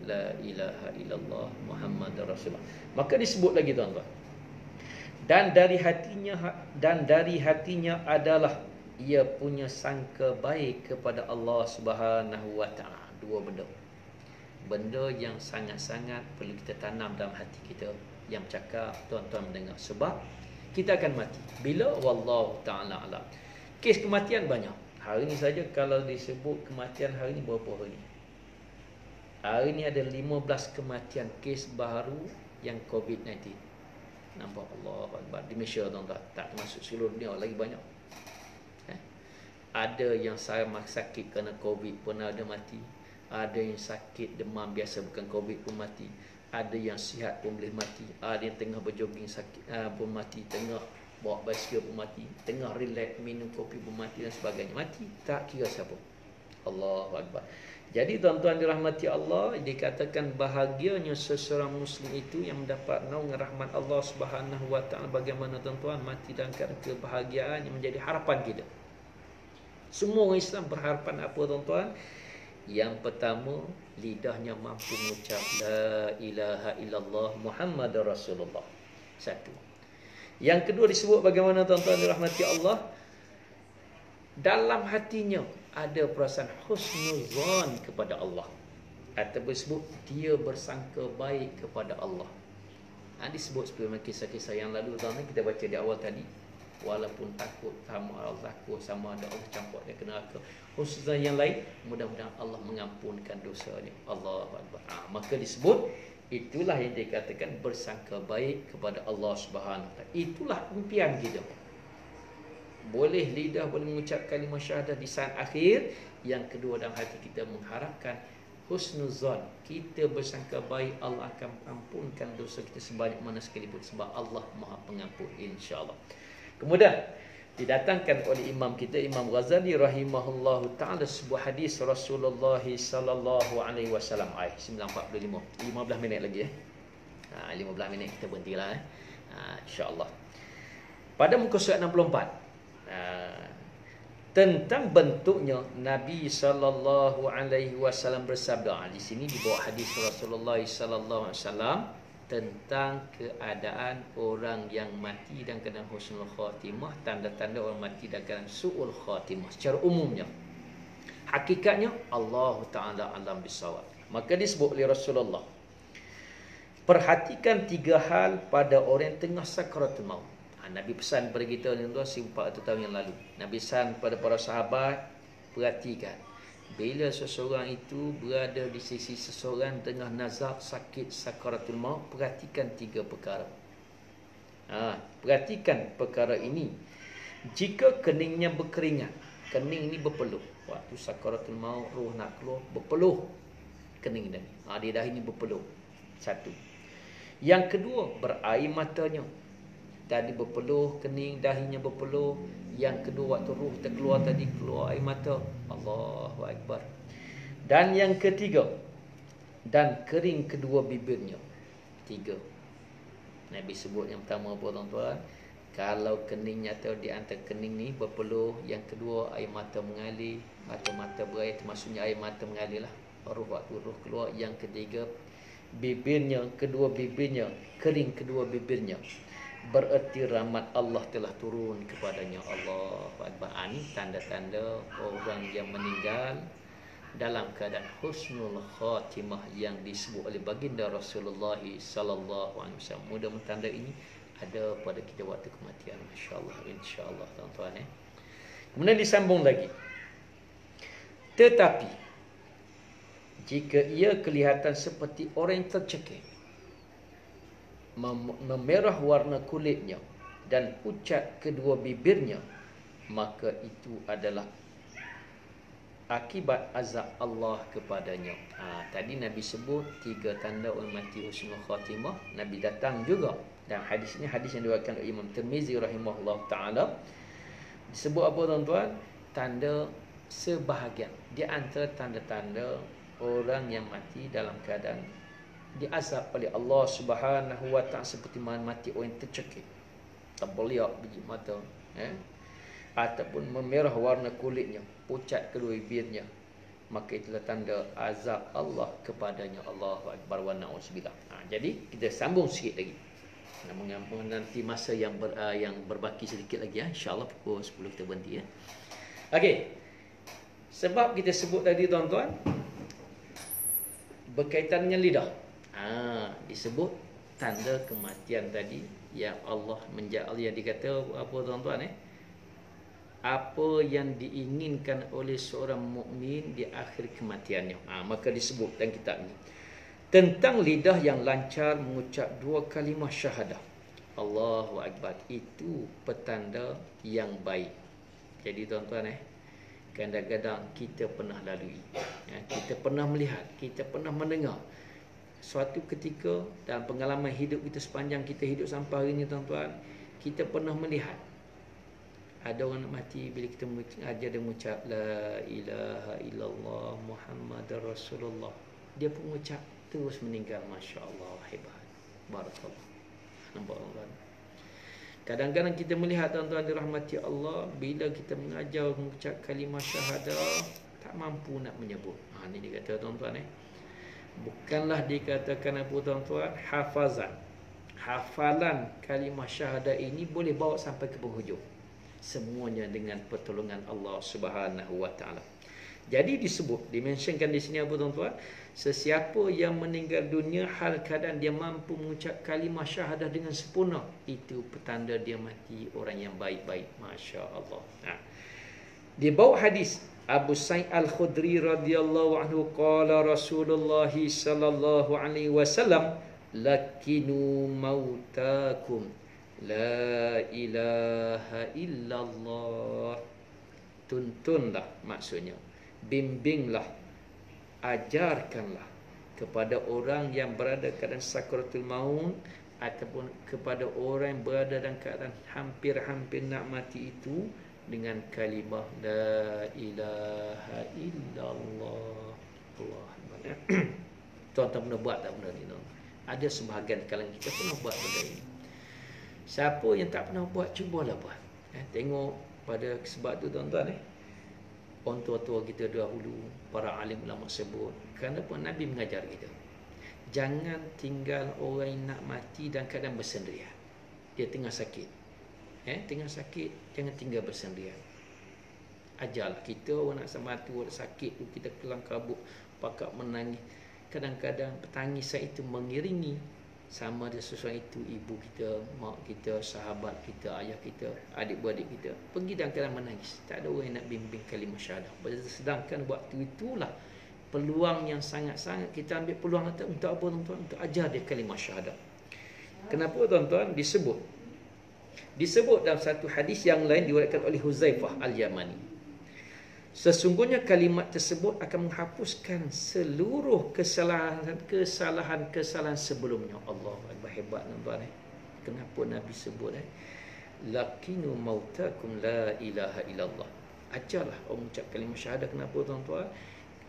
la ilaha illallah Muhammadar Rasulullah. Maka disebut lagi tuan-tuan, dan dari hatinya adalah ia punya sangka baik kepada Allah Subhanahu wa ta'ala. 2 benda. Benda yang sangat-sangat perlu kita tanam dalam hati kita, yang cakap tuan-tuan mendengar. Sebab kita akan mati. Bila? Wallahu ta'ala alam. Kes kematian banyak. Hari ni saja kalau disebut kematian hari ni berapa hari? Hari ni ada 15 kematian kes baru yang COVID-19. Nampak? Allahu Akbar. Di Malaysia tuan-tuan, tak termasuk seluruh dunia, lagi banyak. Ada yang sakit kerana COVID pun ada mati. Ada yang sakit demam biasa bukan COVID pun mati. Ada yang sihat pun boleh mati. Ada yang tengah berjoging sakit pun mati. Tengah bawa basikal pun mati. Tengah relax minum kopi pun mati dan sebagainya. Mati tak kira siapa. Allahu Akbar. Jadi tuan-tuan dirahmati Allah, dikatakan bahagianya seseorang Muslim itu yang mendapat naungan rahmat Allah Subhanahu wa ta'ala. Bagaimana tuan-tuan? Mati dalam keadaan kebahagiaan yang menjadi harapan kita. Semua orang Islam berharapan apa tuan-tuan? Yang pertama, lidahnya mampu mengucap la ilaha illallah Muhammadar Rasulullah. 1. Yang kedua disebut bagaimana tuan-tuan dirahmati Allah? Dalam hatinya ada perasaan husnuzan kepada Allah. Atau disebut dia bersangka baik kepada Allah. Disebut seperti kisah-kisah yang lalu tuan-tuan kita baca di awal tadi. Walaupun takut sama Allah, takut sama ada Allah campur dia ke neraka, khususnya yang lain, mudah-mudahan Allah mengampunkan dosanya. Allahu Akbar. Maka disebut itulah yang dikatakan bersangka baik kepada Allah Subhanahu wa ta'ala. Itulah impian kita. Boleh lidah boleh mengucap kalimah syahadah di saat akhir. Yang kedua, dalam hati kita mengharapkan husnuzan. Kita bersangka baik Allah akan ampunkan dosa kita sebanyak mana sekalipun, sebab Allah Maha Pengampun, insya-Allah. Kemudian didatangkan oleh imam kita, Imam Ghazali rahimahullahu taala, sebuah hadis Rasulullah sallallahu alaihi wasallam. 9:45. 15 minit lagi 15 minit kita berhentilah insya-Allah. Pada muka surat 64 tentang bentuknya, Nabi sallallahu alaihi wasallam bersabda. Di sini dibawa hadis Rasulullah sallallahu alaihi wasallam tentang keadaan orang yang mati dan keadaan husnul khatimah, tanda-tanda orang mati dan keadaan su'ul khatimah secara umumnya. Hakikatnya Allah Ta'ala alam bisawab. Maka disebut oleh Rasulullah, Perhatikan 3 hal pada orang yang tengah sakaratul maut. Nabi pesan kepada kita tuan-tuan 40 tahun yang lalu. Nabi pesan kepada para sahabat, perhatikan. Bila seseorang itu berada di sisi seseorang tengah nazak sakit sakaratul maut, perhatikan 3 perkara. Perhatikan perkara ini. Jika keningnya berkeringat, kening ini berpeluh. Waktu sakaratul maut, roh nak keluar, berpeluh kening dia. Di dahi ini berpeluh. Satu. Yang kedua, berair matanya. Tadi berpeluh, kening, dahinya berpeluh. Yang kedua, waktu roh kita keluar tadi, keluar air mata. Allahu Akbar. Dan yang ketiga, dan kering kedua bibirnya. 3. Nabi sebut yang pertama apa tuan-tuan? Kalau keningnya atau di antara kening ni berpeluh. Yang kedua, air mata mengalir. Mata berair, maksudnya air mata mengalir lah. Roh waktu roh keluar. Yang ketiga, bibirnya, kedua bibirnya, kering kedua bibirnya. Bererti rahmat Allah telah turun kepadanya. Allahu Akbar. Ini tanda-tanda orang yang meninggal dalam keadaan husnul khatimah yang disebut oleh baginda Rasulullah sallallahu alaihi wasallam. Mudah-mudahan tanda ini ada pada kita waktu kematian. Masya-Allah, insya-Allah tuan-tuan. Kemudian disambung lagi. Tetapi jika ia kelihatan seperti orang yang tercekik, memerah warna kulitnya dan pucat kedua bibirnya, maka itu adalah akibat azab Allah kepadanya. Tadi Nabi sebut 3 tanda orang mati husnul khatimah. Nabi datang juga dalam hadis ini, hadis yang diriwayatkan oleh Imam Tirmizi rahimahullah taala. Disebut apa tuan-tuan? Tanda sebahagian di antara tanda-tanda orang yang mati dalam keadaan diazab oleh Allah Subhanahu wa taala seperti mana mati orang tercekik, terbeliak biji mata, ataupun memerah warna kulitnya, pucat kedua bibirnya, maka itulah tanda azab Allah kepadanya. Allahu Akbar wa na'udzubillah. Jadi kita sambung sikit lagi. Namun nanti masa yang berbaki sedikit lagi, insya-Allah pukul 10 kita berhenti. Okey. Sebab kita sebut tadi tuan-tuan berkaitan dengan lidah. Disebut tanda kematian tadi yang Allah yang dikata apa tuan-tuan apa yang diinginkan oleh seorang mukmin di akhir kematiannya. Maka disebut dalam kitab ini tentang lidah yang lancar mengucap 2 kalimah syahadah. Allahu Akbar. Itu petanda yang baik. Jadi tuan-tuan kadang-kadang kita pernah lalui, kita pernah melihat, kita pernah mendengar suatu ketika dalam pengalaman hidup kita sepanjang kita hidup sampai hari ini tuan-tuan, kita pernah melihat ada orang nak mati, bila kita ajar dia mengucap la ilaha illallah Muhammadar Rasulullah, dia pun mengucap terus meninggal. Masya-Allah, hebat, barakallah. Nampak tuan-tuan? Kadang-kadang kita melihat tuan-tuan dirahmati Allah, bila kita mengajar mengucap kalimah syahadah tak mampu nak menyebut. Ini dia kata tuan-tuan bukanlah dikatakan apa tuan-tuan hafalan kalimah syahadah ini boleh bawa sampai ke penghujung. Semuanya dengan pertolongan Allah Subhanahu wa taala. Jadi dimentionkan di sini apa tuan-tuan? Sesiapa yang meninggal dunia hal keadaan dia mampu mengucap kalimah syahadah dengan sempurna, itu petanda dia mati orang yang baik-baik. Masya-Allah. Dibawa hadis Abu Sa'id Al-Khudri radhiyallahu anhu qala Rasulullah sallallahu alaihi wasallam lakinu mautakum la ilaha illallah. Tuntunlah, maksudnya bimbinglah, ajarkanlah kepada orang yang berada keadaan sakaratul maut ataupun kepada orang yang berada dalam keadaan hampir-hampir nak mati itu dengan kalimah la ilaha illallah. Allah. Tuan-tuan pernah buat tak benda ni? Ada sebahagian kalangan kita pernah buat benda ini. Siapa yang tak pernah buat, cubalah buat. Tengok pada sebab tu tuan-tuan orang tua-tua kita dahulu, para alim ulama sebut, kenapa Nabi mengajar kita jangan tinggal orang yang nak mati dan keadaan bersendirian. Dia tengah sakit, tengah sakit, jangan tinggal bersendirian. Ajarlah kita orang nak mati, orang sakit tu kita kelang kabut, pakak menangis. Kadang-kadang tangisan itu mengiringi Sama ada seseorang itu ibu kita, mak kita, sahabat kita, ayah kita, adik-beradik kita, pergi dalam keadaan menangis. Tak ada orang yang nak bimbing kalimah syahadah. Sedangkan waktu itulah peluang yang sangat-sangat kita ambil peluang untuk apa tuan-tuan? Untuk ajar dia kalimah syahadah. Kenapa tuan-tuan? Disebut dalam satu hadis yang lain diriwayatkan oleh Huzaifah Al-Yamani. Sesungguhnya kalimat tersebut akan menghapuskan seluruh kesalahan sebelumnya. Allah Akbar, hebat tuan-tuan. Kenapa Nabi sebut Lakinu mautakum la ilaha illallah. Ajarlah orang mengucap kalimah syahadah. Kenapa tuan-tuan?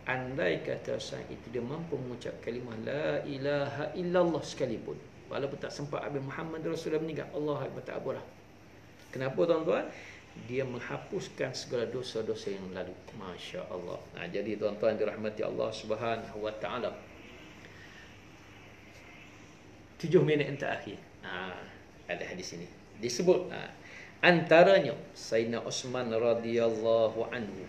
Andai kata sang itu dia mampu mengucap kalimah la ilaha illallah sekalipun, walaupun tak sempat Nabi Muhammad Rasulullah meninggal, Allah Akbar, tak apalah. Kenapa tuan-tuan? Dia menghapuskan segala dosa-dosa yang lalu. Masya Allah. Jadi tuan-tuan dirahmati Allah Subhanahu wa taala. 7 minit yang terakhir. Ada hadis ini. Disebut antaranya Sayyidina Uthman radhiyallahu anhu.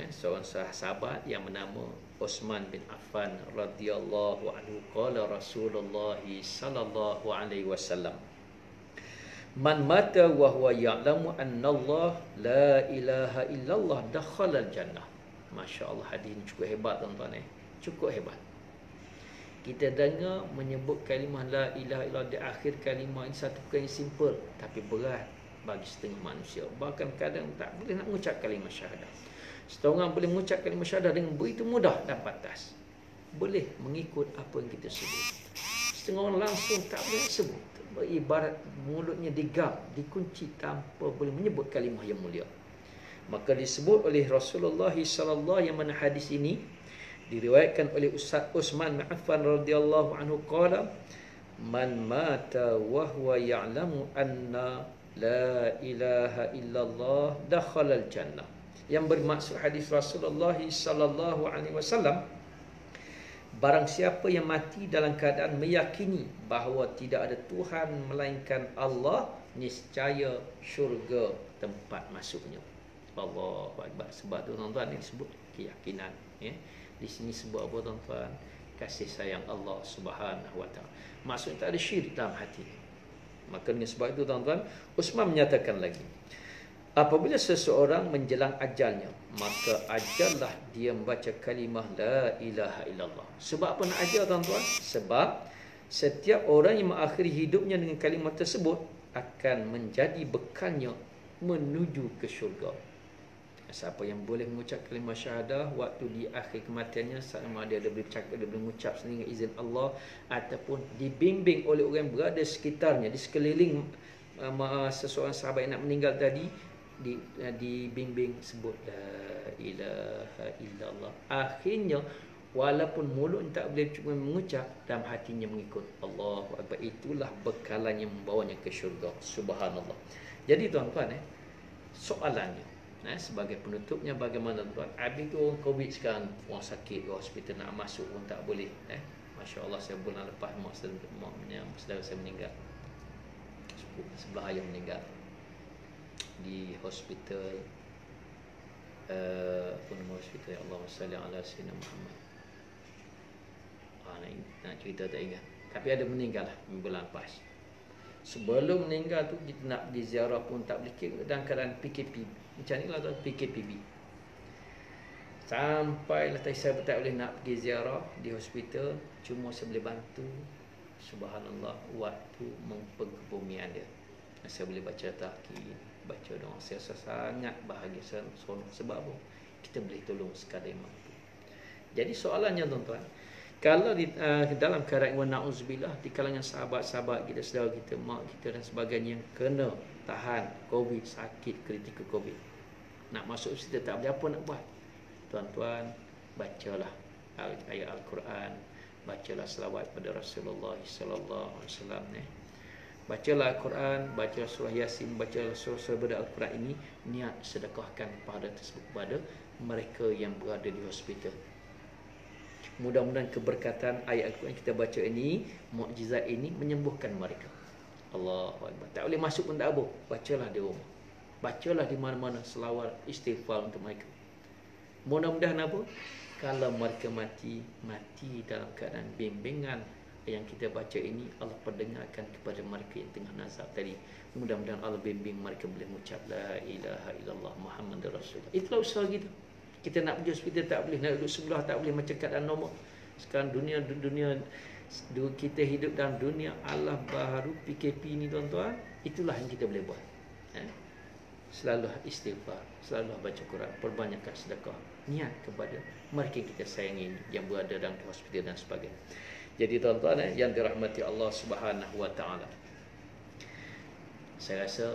Seorang sahabat yang bernama Uthman bin Affan radhiyallahu anhu, qala Rasulullah sallallahu alaihi wasallam, man mata wa huwa ya'lamu anna Allah la ilaha illallah dakhala al-jannah. Masya-Allah, hadis ini cukup hebat tuan-tuan. Cukup hebat. Kita dengar menyebut kalimah la ilaha illallah di akhir kalimah ini satu perkara yang simple tapi berat bagi setengah manusia. Bahkan kadang tak boleh nak mengucap kalimah syahadah. Setengah orang boleh mengucap kalimah syahadah dengan begitu mudah dan pantas. Boleh mengikut apa yang kita sebut. Setengah orang langsung tak boleh sebut. Beribarat mulutnya digam, dikunci tanpa boleh menyebut kalimah yang mulia. Maka disebut oleh Rasulullah sallallahu, yang mana hadis ini diriwayatkan oleh Ustaz Uthman bin Affan radhiyallahu anhu, qala man mata wa huwa ya'lamu anna la ilaha illallah dakhala al-jannah. Yang bermaksud hadis Rasulullah sallallahu alaihi wasallam, barang siapa yang mati dalam keadaan meyakini bahawa tidak ada Tuhan melainkan Allah, niscaya syurga tempat masuknya. Allahu Akbar. Sebab tu tuan-tuan, ini disebut keyakinan. Di sini sebut apa tuan-tuan? Kasih sayang Allah Subhanahu wa taala. Maksudnya tak ada syirik dalam hati. Maka dengan sebab itu tuan-tuan, Uthman menyatakan lagi, apabila seseorang menjelang ajalnya, maka ajarlah dia membaca kalimah la ilaha illallah. Sebab apa nak ajar tuan-tuan? Sebab setiap orang yang mengakhiri hidupnya dengan kalimah tersebut akan menjadi bekalnya menuju ke syurga. Siapa yang boleh mengucap kalimah syahadah waktu di akhir kematiannya, sama ada dia boleh bercakap, dia boleh mengucap sendiri dengan izin Allah, ataupun dibimbing oleh orang yang berada sekitarnya, di sekeliling seseorang sahabat yang nak meninggal tadi, dibimbing sebut la ilaha illallah. Akhirnya walaupun mulut tak boleh cuma mengucap, dalam hatinya mengikut Allahu Akbar. Itulah bekalan yang membawanya ke syurga. Subhanallah. Jadi tuan-tuan, soalannya sebagai penutupnya, bagaimana tuan? Habis tu orang COVID sekarang, orang sakit ke hospital nak masuk pun tak boleh. Masya Allah, saya bulan lepas mak saudara saya meninggal, sebelah ayah meninggal di hospital apa nama hospital, ya Allah salli ala sayyidina Muhammad. Nak cerita tak ingat, tapi ada meninggal lah bulan lepas. Sebelum meninggal tu kita nak pergi ziarah pun tak boleh, dalam keadaan PKP macam ni lah tu, PKPB. Sampailah saya tak boleh nak pergi ziarah di hospital, cuma saya boleh bantu, subhanallah, waktu mengkebumian dia. Saya boleh baca tahqiq, baca doa. Saya sangat bahagia, seronok. Sebab apa? Kita boleh tolong sekadar yang mampu. Jadi soalannya tuan-tuan, kalau di dalam keadaan wa na'udzubillah, di kalangan sahabat-sahabat kita, saudara kita, mak kita dan sebagainya yang kena tahan COVID, sakit kritikal COVID, nak masuk hospital tak boleh, apa nak buat? Tuan-tuan, bacalah ayat Al-Quran, bacalah selawat pada Rasulullah sallallahu alaihi wasallam. Bacalah Al-Quran, bacalah surah Yasin, bacalah surah-surah pada Al-Quran ini, niat sedekahkan pada tersebut kepada mereka yang berada di hospital. Mudah-mudahan keberkatan ayat Al-Quran kita baca ini, mukjizat ini menyembuhkan mereka. Allahu Akbar. Tak boleh masuk pun tak apa, bacalah di rumah, bacalah di mana-mana selawat istighfar untuk mereka. Mudah-mudahan apa? Kalau mereka mati dalam keadaan bimbingan yang kita baca ini Allah pendengarkan kepada mereka yang tengah nazar tadi. Mudah-mudahan Allah bimbing mereka boleh mengucap la ilaha illallah Muhammadur Rasulullah. Itulah usaha kita. Kita nak pergi hospital tak boleh, nak duduk sebelah tak boleh, macam keadaan normal. Sekarang dunia kita hidup dalam dunia Allah baharu PKP ni tuan-tuan. Itulah yang kita boleh buat. Selalu istighfar, selalu baca Quran, perbanyakkan sedekah, niat kepada mereka yang kita sayangi yang berada dalam hospital dan sebagainya. Jadi tuan-tuan yang dirahmati Allah Subhanahu wa taala. Saya rasa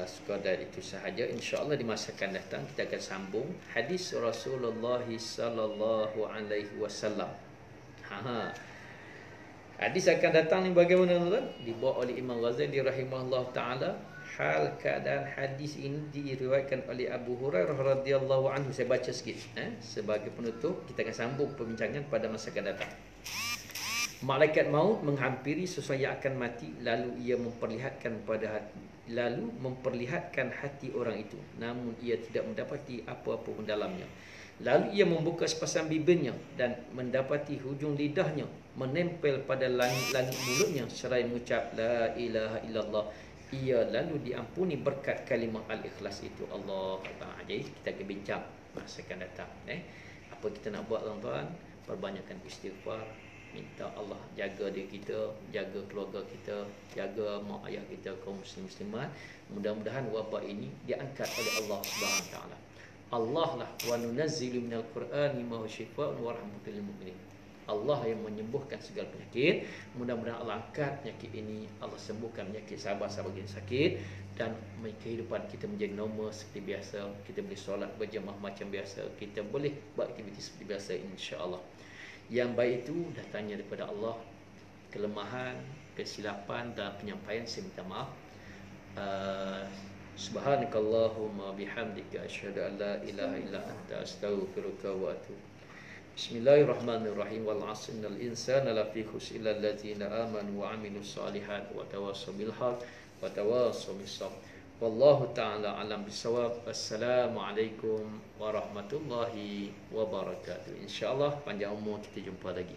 sekadar itu sahaja. Insya-Allah di masa akan datang kita akan sambung hadis Rasulullah sallallahu alaihi wasallam. Hadis akan datang ni bagaimana tuan? Dibawa oleh Imam Ghazali rahimahullah taala. Hal keadaan hadis ini diriwayatkan oleh Abu Hurairah radhiyallahu anhu. Saya baca sikit sebagai penutup. Kita akan sambung perbincangan pada masa akan datang. Malaikat maut menghampiri seseorang yang akan mati, lalu memperlihatkan hati orang itu, namun ia tidak mendapati apa-apa pun dalamnya. Lalu ia membuka sepasang bibirnya dan mendapati hujung lidahnya menempel pada langit-langit mulutnya seraya mengucap la ilaha illallah. Ia lalu diampuni berkat kalimah al-ikhlas itu. Allah Akbar. Jadi kita akan bincang masa akan datang. Apa kita nak buat tuan-tuan? Perbanyakkan istighfar, minta Allah jaga diri kita, jaga keluarga kita, jaga mak ayah kita, kaum muslim-muslimat. Mudah-mudahan wabak ini diangkat oleh Allah Subhanahu wa taala. Allah lah wa nunazzilu minal Qur'ani ma huwa syifaa'un wa rahmatul lil mu'minin. Allah yang menyembuhkan segala penyakit. Mudah-mudahan Allah angkat penyakit ini, Allah sembuhkan penyakit sahabat-sahabat yang sakit, dan kehidupan kita menjadi normal seperti biasa. Kita boleh solat berjemaah macam biasa, kita boleh buat aktiviti seperti biasa, insya-Allah. Yang baik itu datangnya daripada Allah. Kelemahan, kesilapan dan penyampaian saya minta maaf. Subhanakallahumma bihamdika asyhadu an la ilaha illa anta astaghfiruka wa atubu. Bismillahirrahmanirrahim. Wal 'asri innal insana lafi khusr illa allazina amanu wa 'amilus solihat wa tawassaw bil haqq wa tawassaw bis sabr. Wallahu ta'ala alam bisawab. Assalamualaikum warahmatullahi wabarakatuh. InsyaAllah panjang umur kita jumpa lagi.